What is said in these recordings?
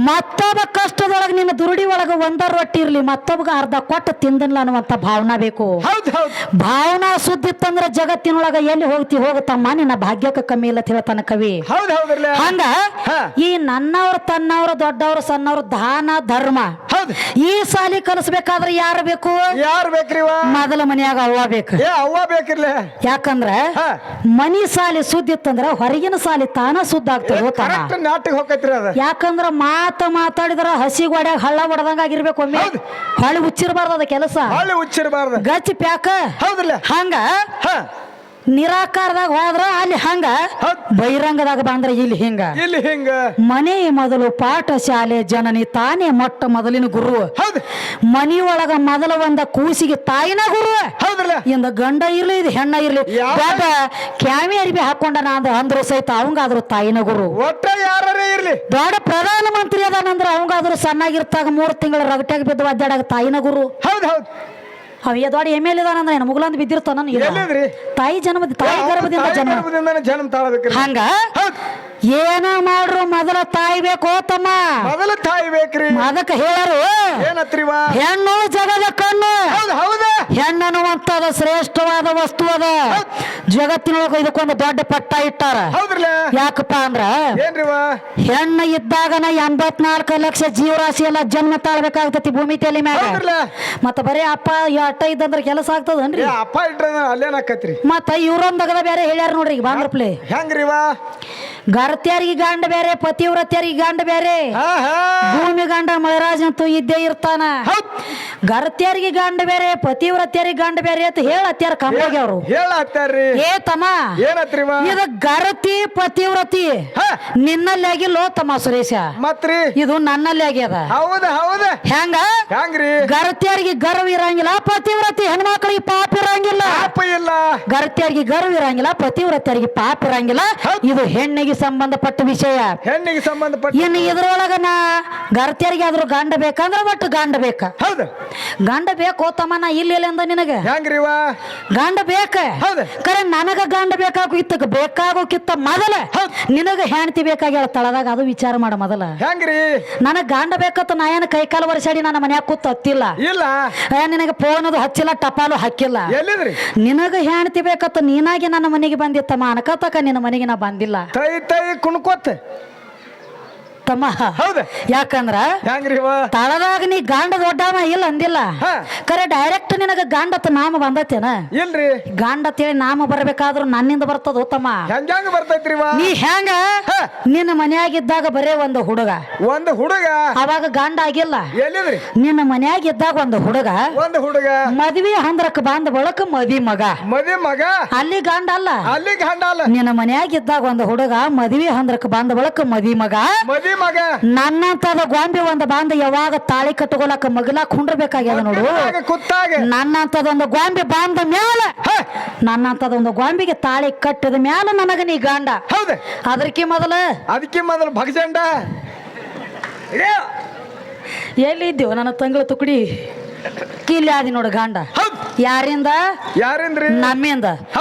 ಮತ್ತೊಬ್ಬ ಕಷ್ಟದೊಳಗ ನಿನ್ನ ದುರುಡಿ ಒಳಗ ಒಂದ ರೊಟ್ಟಿ ಇರ್ಲಿ ಮತ್ತೊಬ್ಬಗ ಅರ್ಧ ಕೊಟ್ಟು ತಿಂದನ್ಲ ಅನ್ನುವಂತ ಭಾವನಾ ಬೇಕು. ಹೌದ್ ಹೌದ್ ಭಾವನಾ ಸುದ್ದಿತ್ತಂದ್ರ ಜಗತ್ತಿನೊಳಗ ಎಲ್ಲಿ ಹೋಗ್ತಮ್ಮ ನಿನ್ನ ಭಾಗ್ಯಕ್ಕೆ ಕಮ್ಮಿ ಇಲ್ಲ ಅಂತ ಹೇಳ್ತಾನ ಕವಿ. ಹೌದ್ ಹೌದ್ರಲ್ಲ. ಹಂಗ ಈ ನನ್ನವ್ರ ತನ್ನವ್ರ ದೊಡ್ಡವ್ರ ಸಣ್ಣವ್ರ ದಾನ ಧರ್ಮ ಹೌದ್ ಈ ಸಾಲಿ ಕಲಿಸ್ಬೇಕಾದ್ರೆ ಯಾರು ಬೇಕು? ಯಾರ್ ಬೇಕ್ರಿವ? ಮೊದಲ ಮನ್ಯಾಗ ಅವ್ವ ಬೇಕು. ಅವ್ವ ಬೇಕಿರ್ಲೆ. ಯಾಕಂದ್ರ ಮನಿ ಸಾಲಿ ಸುದ್ದಿ ಇತ್ತಂದ್ರ ಹೊರಗಿನ ಸಾಲಿ ತಾನ ಸುದ್ದ ಆಗ್ತದೆ. ನಾಟಿಗೆ ಹೋಗತ್ರಿ ಅದ. ಯಾಕಂದ್ರ ಮಾತಾಡಿದ್ರ ಹಸಿ ಗೋಡ್ಯಾಗ ಹಳ್ಳ ಹೊಡೆದಂಗ ಆಗಿರ್ಬೇಕು. ಒಮ್ಮೆ ಹೊಳಿ ಉಚ್ಚಿರಬಾರ್ದು ಅದ ಕೆಲಸ. ಹೊಳಿ ಉಚ್ಚಿರಬಾರ್ದು. ಗಚ್ಚಿ ಪ್ಯಾಕ. ಹೌದಲ್ಲ. ಹಂಗ ನಿರಾಕಾರದಾಗ ಹೋದ್ರ ಅಲ್ಲಿ ಹಂಗ, ಬಹಿರಂಗದಾಗ ಬಂದ್ರ ಇಲ್ಲಿ ಹಿಂಗ. ಇಲ್ಲಿ ಹಿಂಗ. ಮನೆ ಮೊದಲು ಪಾಠ ಶಾಲೆ ಜನನಿ ತಾನೇ ಮೊಟ್ಟ ಮೊದಲಿನ ಗುರು. ಹೌದು. ಮನಿಯೊಳಗ ಮೊದಲ ಒಂದ ಕೂಸಿಗೆ ತಾಯಿನ ಗುರು. ಹೌದಲ್ಲ. ಇಂದ ಗಂಡ ಇರ್ಲಿ ಇದು ಹೆಣ್ಣ ಇರ್ಲಿ ದೊಡ್ಡ ಕ್ಯಾಮಿ ಅರಿಬಿ ಹಾಕೊಂಡ ಅಂದ್ರು ಸಹಿತ ಅವಂಗಾದ್ರು ತಾಯಿನ ಗುರು. ಒಟ್ಟ ಯಾರೇ ಇರ್ಲಿ. ದೊಡ್ಡ ಪ್ರಧಾನ ಮಂತ್ರಿ ಅದಾನಂದ್ರ ಅವಂಗಾದ್ರು ಸಣ್ಣಾಗಿರ್ತಾಗ 3 ತಿಂಗಳ ರಗಟ್ಯಾಗ ಬಿದ್ದು ಒದ್ದಾಡಾಗ ತಾಯಿನ ಗುರು. ಹೌದ್ ಹೌದ್. ಅವ ದೊಡ್ಡ ಎಮ್ ಎಲ್ ಇದಾನಂದ್ರ ಮುಗುಲಂದ್ ಬಿದ್ದಿರ್ತಾನ. ತಾಯಿ ಜನ್ಮದ ತಾಯಿ ಗರ್ಭದಿಂದ ಜನ್ಮ ತಾಳಬೇಕ್ರಿ. ಹಂಗ ಏನ ಮಾಡ್ರು ಮೊದಲ ತಾಯಿ ಬೇಕು ತಮ್ಮ. ಮೊದಲ ತಾಯಿ ಬೇಕ್ರಿ. ಅದಕ್ಕೆ ಹೇಳರು ಏನತ್ರಿವ? ಹೆಣ್ಣು ಜಗದ ಕಣ್ಣು. ಹೌದ. ಹೆಣ್ಣನ್ನುವಂತದ ಶ್ರೇಷ್ಠವಾದ ವಸ್ತು ಅದ. ಜಗತ್ತಿನೊಳಗ ಇದಕ್ಕೊಂದು ದೊಡ್ಡ ಪಟ್ಟ ಇಟ್ಟಾರ. ಹೌದ್ರಲ್ಲ. ಯಾಕಪ್ಪ ಅಂದ್ರ ಏನ್ರಿವ? ಹೆಣ್ಣು ಇದ್ದಾಗನ 84 ಲಕ್ಷ ಜೀವರಾಶಿ ಎಲ್ಲ ಜನ್ಮ ತಾಳ್ಬೇಕಾಗ್ತತಿ ಭೂಮಿ ತಲೆ ಮ್ಯಾಗ. ಮತ್ತ ಬರೀ ಅಪ್ಪ ಅಟ್ಟ ಇದ್ದಂದ್ರ ಕೆಲಸ ಆಗ್ತದನ್ರಿ? ಅಪ್ಪ ಇಟ್ರ ಅಲ್ಲೇನಾಕತ್ರಿ. ಮತ್ತ ಇವ್ರೊಂದಗದ ಬೇರೆ ಹೇಳ್ಯಾರ ನೋಡ್ರಿ ಈಗ ಬಾಂದ್ರಪ್ಲೆ. ಹೆಂಗ್ರಿವ? ಗರ್ತ್ಯಾರಿಗೆ ಗಂಡ ಬೇರೆ ಪತಿವ್ರತ್ಯರಿಗೆ ಗಂಡ ಬೇರೆ. ಭೂಮಿ ಗಂಡ ಮಳೆರಾಜ್ ಅಂತೂ ಇದ್ದೇ ಇರ್ತಾನ. ಗರ್ತ್ಯಾರಿಗೆ ಗಂಡ ಬೇರೆ ಪತಿವ್ರತ್ಯರಿಗೆ ಗಂಡ ಬೇರೆ ಅಂತ ಹೇಳತ್ಯಾರ ಕಂಬಾಗಿ ಅವರು. ಹೇಳತ್ತಾರ್ರಿ. ಏ ತಮ್ಮ ಏನತ್ರಿವ? ಇದು ಗರತಿ ಪತಿವ್ರತಿ ನಿನ್ನಲ್ಲಿ ಆಗಿಲ್ಲೋ ತಮ್ಮ ಸುರೇಶ. ಮತ್ರಿ ಇದು ನನ್ನಲ್ಲಿ ಆಗ್ಯದ. ಹೌದ ಹೌದ. ಹೆಂಗ? ಹೆಂಗ್ರಿ? ಗರತಿಯರಿಗೆ ಗರ್ವ ಇರಂಗಿಲ್ಲ, ಪತಿವ್ರತಿ ಹೆಣ್ಮಕ್ಳಿಗೆ ಪಾಪ ಇರಂಗಿಲ್ಲ. ಪಾಪ ಇಲ್ಲ. ಗರತಿಯರಿಗೆ ಗರ್ವ ಇರಂಗಿಲ್ಲ, ಪತಿವ್ರತ್ಯರಿಗೆ ಪಾಪ ಇರಂಗಿಲ್ಲ. ಇದು ಹೆಣ್ಣಿಗೆ ಸಂಬಂಧಪಟ್ಟ ವಿಷಯ. ಹೆಣ್ಣಿಗೆ ಸಂಬಂಧಪಟ್ಟ. ಇನ್ನು ಇದ್ರೊಳಗ ಗರತಿಯರಿಗೆ ಆದ್ರೂ ಗಂಡ ಬೇಕಂದ್ರ ಒಟ್ಟು ಗಂಡ ಬೇಕ. ಹೌದು. ಗಂಡ ಬೇಕು ತಮ್ಮ. ನಾ ಇಲ್ಲ ನಿನಗ ಹೆಂಗ್ರಿವ? ಗಂಡ ಬೇಕ. ಕರೆ ನನಗ ಗಂಡ ಬೇಕಾಗೋಕಿತ್ತ ಮೊದಲ ನಿನಗ ಹೆಣ್ತಿ ಬೇಕಾಗ್ಯಾಳ ತಳದಾಗ. ಅದು ವಿಚಾರ ಮಾಡ ಮೊದಲ. ಹೆಂಗ್ರಿ? ನನಗ್ ಗಂಡ ಬೇಕತ್ತ ನಾ ಏನ್ ಕೈಕಾಲು ವರ್ಷಾಡಿ ನನ್ನ ಮನ್ಯಾಗ ಕೂತ್ ಹತ್ತಿಲ್ಲ. ಇಲ್ಲ. ನಿನಗ ಫೋನ್ ಅದು ಹಚ್ಚಿಲ್ಲ, ಟಪಾಲು ಹಾಕಿಲ್ಲ. ಎಲ್ಲಿದ್ರಿ? ನಿನಗ ಹೆಣ್ತಿ ಬೇಕತ್ತ ನೀನಾಗಿ ನನ್ನ ಮನೆಗೆ ಬಂದಿತ್ತಮ್ಮ. ಅನಕತಕ ನಿನ್ನ ಮನೆಗೆ ನಾ ಬಂದಿಲ್ಲ. ತೈ ತೈ ಕುಣ್ಕೋತ ತಮ್ಮ. ಹೌದ. ಯಾಕಂದ್ರ ಹೆಂಗ್ರಿವ? ತಳದಾಗ ನೀ ಗಂಡ ದೊಡ್ಡವ ಇಲ್ಲ ಅಂದಿಲ್ಲ. ಕರೆ ಡೈರೆಕ್ಟ್ ನಿನಗ ಗಂಡತ್ ನಾಮ ಬಂದತೇನ? ಇಲ್ರಿ. ಗಂಡ ಅಂತೇಳಿ ನಾಮ ಬರ್ಬೇಕಾದ್ರು ನನ್ನಿಂದ ಬರ್ತದ ತಮ್ಮ. ಹೆಂಗ ಬರ್ತೈತ್ರಿವ? ನೀ ಹೆಂಗ ನಿನ್ನ ಮನ್ಯಾಗಿದ್ದಾಗ ಬರೇ ಒಂದು ಹುಡುಗ. ಒಂದು ಹುಡುಗ. ಅವಾಗ ಗಂಡ ಆಗಿಲ್ಲ. ಎಲ್ಲಿದ್ರಿ? ನಿನ್ನ ಮನ್ಯಾಗಿದ್ದಾಗ ಒಂದು ಹುಡುಗ. ಒಂದು ಹುಡುಗ. ಮದ್ವಿ ಹಂದ್ರಕ್ ಬಂದ ಬಳಕ ಮದ್ವಿ ಮಗ. ಮದ್ವಿ ಮಗ. ಅಲ್ಲಿ ಗಂಡ ಅಲ್ಲ. ಅಲ್ಲಿ ಗಂಡ ಅಲ್ಲ. ನಿನ್ನ ಮನ್ಯಾಗಿದ್ದಾಗ ಒಂದು ಹುಡುಗ ಮದ್ವಿ ಹಂದ್ರಕ್ ಬಂದ ಬಳಕ ಮದ್ವಿ ಮಗ. ಮದ್ವಿ ಮಗ. ನನ್ನಂತದ ಗೊಂಬೆ ಒಂದು ಬಂದ ಯಾವಾಗ ತಾಳಿ ಕಟ್ಕೊಳಕ ಮಗಲಾಕ್ ಕುಂಡ್ರಬೇಕಾಗ್ಯದ ನೋಡು. ನನ್ನಂತದೊಂದು ಗೊಂಬೆ ಬಂದ ಮ್ಯಾಲ, ನನ್ನಂತದೊಂದು ಗೊಂಬೆಗೆ ತಾಳಿ ಕಟ್ಟಿದ ಮ್ಯಾಲ ನನಗ ನೀ ಗಂಡ. ಹೌದ. ಅದಕ್ಕೆ ಮೊದಲು ಭಗಜಂಡ ಎಲ್ಲಿದ್ದೀವ ನನ್ನ ತಂಗಳ ತುಕಡಿ ಕಿಲ್ಲಿ ಆದಿ ನೋಡು ಗಂಡ. ಯಾರಿಂದ? ಯಾರಿಂದ್ರಿ? ನಮ್ಮಿಂದ.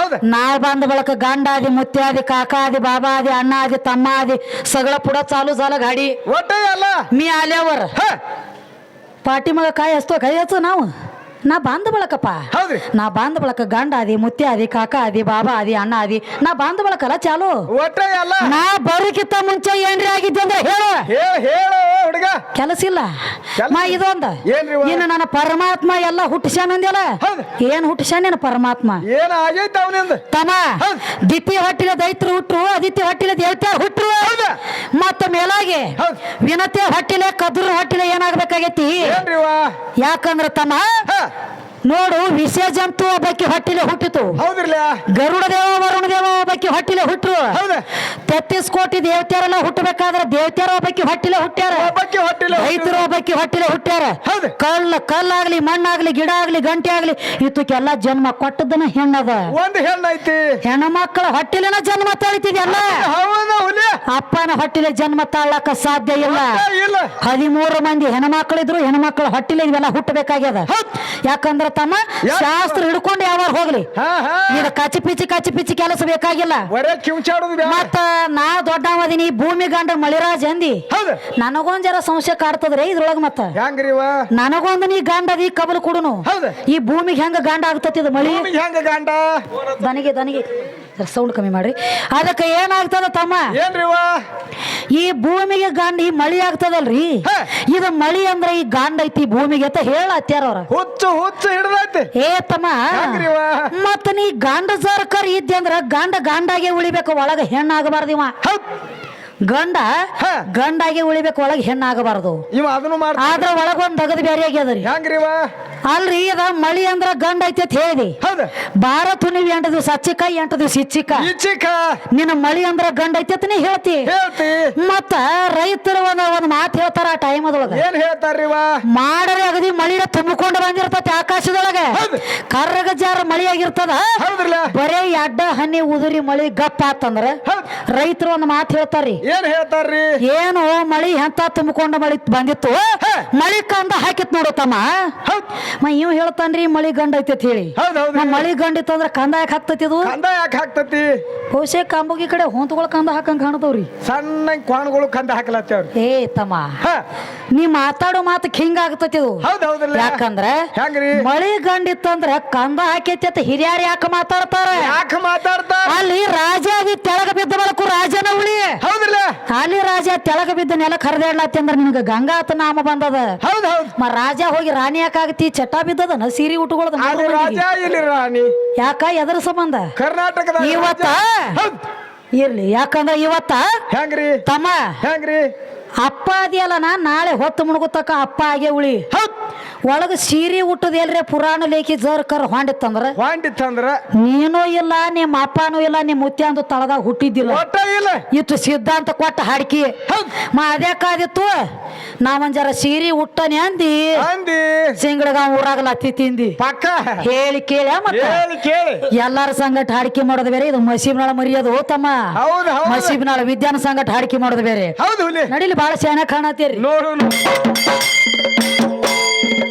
ನಾವ್ ಬಂದ ಬಳಕ ಗಂಡ ಆದಿ, ಮುತ್ತಿ ಆದಿ, ಕಾಕಾ ಆದಿ, ಬಾಬಾ ಆದಿ, ಅಣ್ಣ ಆದಿ, ತಮ್ಮ ಆದಿ, ಸಗಳ ಪುಡ ಚಾಲು ಸಾಲ ಗಾಡಿ ಒಟ್ಟೆ ಅಲ್ಲ. ಮೀ ಆಲ್ಯವರ್ ಪಾಟಿ ಮಗ ಕಾಯಿ ಹಚ್ಚು ನಾವು. ನಾ ಬಂದ ಬಳಕಪ್ಪ. ನಾ ಬಂದ ಬಳಕ ಗಂಡ ಆದಿ, ಮುತ್ತಿ ಆದಿ, ಕಾಕಾ ಆದಿ, ಬಾಬಾ ಆದಿ, ಅಣ್ಣ ಆದಿ, ನಾ ಬಂದ ಬಳಕಲ್ಲ ಚಾಲು. ಒಟ್ಟೆ ಅಲ್ಲ. ನಾ ಬರೋಕಿತ್ತ ಮುಂಚೆ ಏನ್ರಿ ಆಗಿದ್ದೆ ಅಂದ್ರೆ ಹೇಳು. ಹುಡುಗ ಕೆಲಸ ಇಲ್ಲ. ಇದೊಂದ ಇನ್ನು ನನ್ನ ಪರಮಾತ್ಮ ಎಲ್ಲ ಹುಟ್ಟಿಸ್ಯಾನಂದ್ಯಲ್ಲ. ಏನ್ ಹುಟ್ಟಿಸ್ಯಾನ ಪರಮಾತ್ಮ? ಏನ್ ಆಗೈತ ಅವನಿಂದ ತಮ್ಮ? ದಿತಿ ಹೊಟ್ಟಿಲೆ ದೈತ್ರು ಹುಟ್ರು, ಅದಿತಿ ಹೊಟ್ಟಿಲೆ ದೇವತ್ಯಾರ ಹುಟ್ರು. ಮತ್ತ ಮೇಲಾಗಿ ವಿನತೆ ಹೊಟ್ಟಿಲೆ ಕದ್ರು ಹೊಟ್ಟಿಲೆ ಏನಾಗ್ಬೇಕಾಗೈತಿ? ಯಾಕಂದ್ರ ತಮ್ಮ ನೋಡು, ವಿಷಯ ಜಂತು ಒಬ್ಬಕ್ಕೆ ಹೊಟ್ಟಿಲೆ ಹುಟ್ಟಿತು. ಹೌದ್ರಲ್ಲ. ಗರುಡ ದೇವ ವರುಣ ದೇವ ಒಬ್ಬಕ್ಕೆ ಹೊಟ್ಟಿಲೆ ಹುಟ್ಟರು. 33 ಕೋಟಿ ದೇವತೆಯರೆಲ್ಲ ಹುಟ್ಟಬೇಕಾದ್ರೆ ದೇವತೆಯರ ಒಬ್ಬಕ್ಕೆ ಹೊಟ್ಟಿಲೆ ಹುಟ್ಟ್ಯಾರ. ರೈತರು ಒಬ್ಬಕ್ಕೆ ಹೊಟ್ಟಿಲೆ ಹುಟ್ಟ್ಯಾರ. ಕಲ್ಲಾಗ್ಲಿ, ಮಣ್ಣಾಗ್ಲಿ, ಗಿಡ ಆಗ್ಲಿ, ಗಂಟೆ ಆಗ್ಲಿ ಇತ್ತಕ್ಕೆಲ್ಲ ಜನ್ಮ ಕೊಟ್ಟದನ ಹೆಣ್ಣದ. ಒಂದು ಹೆಣ್ಣೈತಿ. ಹೆಣ್ಣು ಮಕ್ಕಳ ಹೊಟ್ಟಿಲೆನ ಜನ್ಮ ತಾಳಿತಿದೆಯಲ್ಲ. ಅಪ್ಪನ ಹೊಟ್ಟಿಲೆ ಜನ್ಮ ತಾಳಕ ಸಾಧ್ಯ ಇಲ್ಲ. 13 ಮಂದಿ ಹೆಣ್ಮಕ್ಳಿದ್ರು. ಹೆಣ್ಮಕ್ಳ ಹೊಟ್ಟಿಲೆ ಇವೆಲ್ಲ ಹುಟ್ಟಬೇಕಾಗ್ಯದ. ಯಾಕಂದ್ರ ಬೇಕಾಗಿಲ್ಲ ತಮ್ಮ ಶಾಸ್ತ್ರ ಹಿಡ್ಕೊಂಡು ಯಾವಾಗ ಹೋಗ್ಲಿ ಹಾ ಹಾ ಈಗ ಕಚ್ಚಿ ಪಿಚ್ಚಿ ಕೆಲಸ ಬೇಕಾಗಿಲ್ಲ ಒರೇ ಕಿಂಚಾಡೋದು ಬ್ಯಾಡ. ಮತ್ತ ನಾ ದೊಡ್ಡವದಿನಿ ಭೂಮಿ ಗಂಡ ಮಳಿರಾಜ್ ಅಂದಿ ಹೌದು ನನಗೊಂದ್ ಜರ ಸಂಶಯ ಕಾಡ್ತದ್ರಿ ಇದ್ರೊಳಗ ಮತ್ತ ಹೆಂಗ್ರಿವ ನನಗೊಂದು ನೀ ಗಂಡ ಅದಿ ಕಬಲ್ ಕೊಡುನು ಹೌದು ಈ ಭೂಮಿಗೆ ಹೆಂಗ ಗಂಡ ಆಗ್ತತಿ ಇದು ಮಳಿ ಭೂಮಿಗೆ ಹೆಂಗ ಗಂಡ ದನಿಗೆ ಸೌಂಡ್ ಕಮ್ಮಿ ಮಾಡ್ರಿ ಅದಕ್ಕೆ ಏನಾಗ್ತದ ತಮ್ಮ ಏನ್ರಿವ ಈ ಭೂಮಿಗೆ ಗಂಡ ಈ ಮಳಿ ಆಗ್ತದಲ್ರಿ ಹಾ. ಇದು ಮಳಿ ಅಂದ್ರೆ ಈ ಗಂಡ ಐತಿ ಭೂಮಿಗೆ ಅಂತ ಹೇಳತ್ಯಾರ ಅವ್ರ ಹುಚ್ಚು ಹಿಡ್ದೈತಿ ಏ ತಮ್ಮ ಹೆಂಗ್ರಿವ ಮತ್ತ ನೀ ಗಂಡ ಸರ್ಕಾರ ಇದ್ದೆ ಅಂದ್ರ ಗಂಡಾಗೆ ಉಳಿಬೇಕು ಒಳಗ ಹೆಣ್ಣಾಗಬಾರ್ದಿವ ಹೌದ್ ಗಂಡ ಹಾ. ಗಂಡಾಗೆ ಉಳಿಬೇಕು ಒಳಗ ಹೆಣ್ಣಾಗಬಾರ್ದು ಇವ ಅದನ್ನು ಮಾಡ್ತ ಆದ್ರ ಒಳಗ ಒಂದ್ ದಗದ್ ಬೇರೆ ಆಗ್ಯದರಿ ಹೆಂಗ್ರಿವ ಅಲ್ರಿ ಅದ ಮಳಿ ಅಂದ್ರ ಗಂಡ ಐತಿ ಅಂತ ಹೇಳಿದಿ ಹೌದ ಭಾರತ ನೀವು 8 ದಿವಸ ಹಚ್ಚಿಕ 8 ದಿವಸ ಇಚ್ಚಿಕ ಈಚಿಕ ನಿನ್ನ ಮಳಿ ಅಂದ್ರ ಗಂಡ ಐತಿ ಅಂತ ನೀ ಹೇಳ್ತಿ ಹೇಳ್ತಿ ಮತ್ತ ರೈತರು ಒಂದ್ ಮಾತು ಹೇಳ್ತಾರ ಆ ಟೈಮ್ ಅದೊಳಗ ಏನ್ ಹೇಳ್ತಾರ್ರಿವ ಮಾಡರೆ ಅಗದಿ ಮಳಿನ ತುಂಬಿಕೊಂಡು ಬಂದಿರ್ತತಿ ಆಕಾಶದೊಳಗ ಹೌದು. ಕರ್ರಗ ಜಾರ ಮಳಿ ಆಗಿರ್ತದ ಹೌದ್ರಲ್ಲ ಬರೇ ಎಡ್ಡ ಹನಿ ಉದುರಿ ಮಳಿ ಗಪ್ಪ ಆತಂದ್ರ ಹೌದ್ ರೈತರು ಒಂದ್ ಮಾತು ಹೇಳ್ತಾರ್ರಿ ಏನ್ ಹೇಳ್ತಾರ್ರಿ ಏನು ಮಳಿ ಎಂತ ತುಂಬಿಕೊಂಡ ಮಳಿ ಬಂದಿತ್ತು ಹಾ. ಮಳಿ ಕಂದ ಹಾಕಿತ್ ನೋಡು ತಮ್ಮ ಹೌದ್ ಇವ್ ಹೇಳ್ತಾನ್ರಿ ಮಳಿ ಗಂಡ ಐತಿ ಅಂತ ಹೇಳಿ ಹೌದ್ ಹೌದು ಮಳಿ ಗಂಡ ಇತ್ತಂದ್ರ ಕಂದ ಯಾಕೆ ಹಾಕ್ತತಿ ಇದು ಕಂದ ಯಾಕೆ ಹಾಕ್ತತಿ ಬಹುಶಃ ಕಂಬಗಿ ಕಡೆ ಹೊಂತಗಳು ಕಂದ ಹಾಕಂಗ್ ಕಾಣ್ತಾವ್ರಿ ಸಣ್ಣ ಕ್ವಾಣ್ಗಳು ಕಂದ ಹಾಕಲತ್ತವ್ರಿ ಏ ತಮ್ಮ ಹ ನೀ ಮಾತಾಡೋ ಮಾತು ಹಿಂಗ ಆಗ್ತತಿ ಇದು ಹೌದ್ ಹೌದಲ್ಲ ಯಾಕಂದ್ರ ಹೆಂಗ್ರಿ ಮಳಿ ಗಂಡ ಇತ್ತಂದ್ರ ಕಂದ ಹಾಕೈತಿ ಅಂತ ಹಿರಿಯರ್ ಯಾಕೆ ಮಾತಾಡ್ತಾರ ಯಾಕೆ ಮಾತಾಡ್ತಾರ ಅಲ್ಲಿ ರಾಜ ಅದಿ ತೆಳಗ ಬಿದ್ದ ಬಳಕು ರಾಜನ ಉಳಿ ಹೌದ್ರಲ್ಲ ಅಲ್ಲಿ ರಾಜ ತೆಳಗ ಬಿದ್ದ ನೆಲ ಕರೆದಾಡ್ಲತ್ತಿ ಅಂದ್ರ ನಿನಗ ಗಂಗಾತ ನಾಮ ಬಂದದ ಹೌದ್ ಹೌದ್ ರಾಜ ಹೋಗಿ ರಾಣಿ ಯಾಕಾಗತಿ ಚಟ ಬಿದ್ದದನ ಸೀರೆ ಉಟ್ಕೊಳ್ದ ಅಲ್ಲಿ ರಾಜ ಇಲ್ಲಿ ರಾಣಿ ಯಾಕ ಎದರ ಸಂಬಂಧ ಕರ್ನಾಟಕದ ಇವತ್ತ ಹೌದ್ ಇರ್ಲಿ ಯಾಕಂದ್ರ ಇವತ್ತ ಹೆಂಗ್ರಿ ತಮ್ಮ ಹೆಂಗ್ರಿ ಅಪ್ಪ ಅದಿಯಲ್ಲ ನಾಳೆ ಹೊತ್ತು ಮುಣಗುತ್ತಕ ಅಪ್ಪ ಆಗೇ ಉಳಿ ಹೌದ್ ಒಳಗ ಸೀರೆ ಉಟ್ಟದ ಎಲ್ರೆ ಪುರಾಣ ಲೇಖಿ ಜರ್ ಕರ್ ಹೊಂಡಿತ್ತಂದ್ರ ವಾಂಡಿತ್ತಂದ್ರ ನೀನು ಇಲ್ಲ ನಿಮ್ಮ ಅಪ್ಪನೂ ಇಲ್ಲ ನಿಮ್ಮ ಮುತ್ಯ ಅಂದು ತಳದಾಗ ಹುಟ್ಟಿದ್ದಿಲ್ಲ ಒಟ್ಟ ಇಲ್ಲ ಇತ್ತು ಸಿದ್ಧಾಂತ ಕೊಟ್ಟ ಹಾಡ್ಕಿ ಹೌದ್ ಅದ್ಯಾಕಾದಿತ್ತು ನಾವೊಂದ್ ಜರ ಸೀರೆ ಉಟ್ಟನೆ ಅಂದಿ ಅಂದಿ ಸಿಂಗಡಗಾಂವ್ ಊರಾಗ ಲತ್ತಿ ತಿಂದಿ ಪಕ್ಕ ಹೇಳಿ ಕೇಳ ಮತ್ತ ಹೇಳಿ ಕೇಳಿ ಎಲ್ಲಾರ ಸಂಗಟ ಹಾಡಿಕೆ ಮಾಡೋದು ಬೇರೆ ಇದು ಮಸೀಬ್ನಾಳ ಮರಿಯೋದು ತಮ್ಮ ಹೌದ್ ಹೌದ್ ಮಸೀಬ್ನಾಳ ವಿದ್ಯಾನ ಸಂಗಟ ಹಾಡಿಕೆ ಮಾಡೋದು ಬೇರೆ ಹೌದು ಹುಲಿ ನಡಿಲಿ ಬಾಳ ಶಾನೆ ಕಾಣತ್ತೀರಿ ನೋಡು